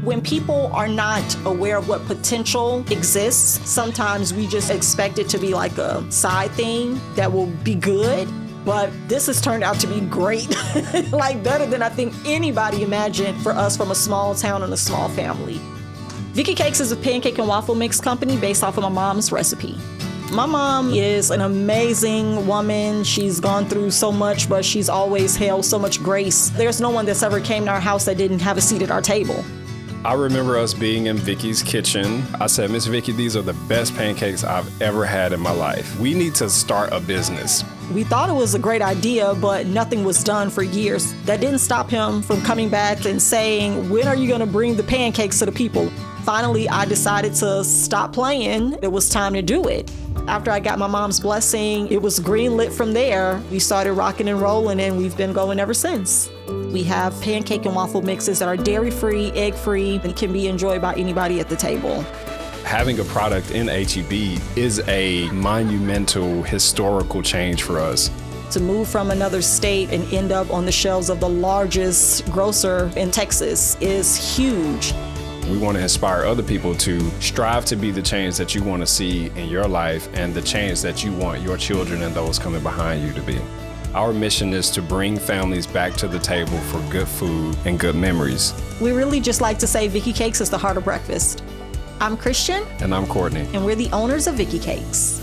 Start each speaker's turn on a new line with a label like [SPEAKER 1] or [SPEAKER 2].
[SPEAKER 1] When people are not aware of what potential exists, sometimes we just expect it to be like a side thing that will be good. But this has turned out to be great, like better than I think anybody imagined for us from a small town and a small family. Vicky Cakes is a pancake and waffle mix company based off of my mom's recipe. My mom is an amazing woman. She's gone through so much, but she's always held so much grace. There's no one that's ever came to our house that didn't have a seat at our table.
[SPEAKER 2] I remember us being in Vicky's kitchen. I said, Miss Vicky, these are the best pancakes I've ever had in my life. We need to start a business.
[SPEAKER 1] We thought it was a great idea, but nothing was done for years. That didn't stop him from coming back and saying, when are you gonna bring the pancakes to the people? Finally, I decided to stop playing. It was time to do it. After I got my mom's blessing, it was green lit from there. We started rocking and rolling, and we've been going ever since. We have pancake and waffle mixes that are dairy-free, egg-free, and can be enjoyed by anybody at the table.
[SPEAKER 2] Having a product in H-E-B is a monumental historical change for us.
[SPEAKER 1] To move from another state and end up on the shelves of the largest grocer in Texas is huge.
[SPEAKER 2] We want to inspire other people to strive to be the change that you want to see in your life and the change that you want your children and those coming behind you to be. Our mission is to bring families back to the table for good food and good memories.
[SPEAKER 1] We really just like to say Vicky Cakes is the heart of breakfast. I'm Christian.
[SPEAKER 2] And I'm Courtney.
[SPEAKER 1] And we're the owners of Vicky Cakes.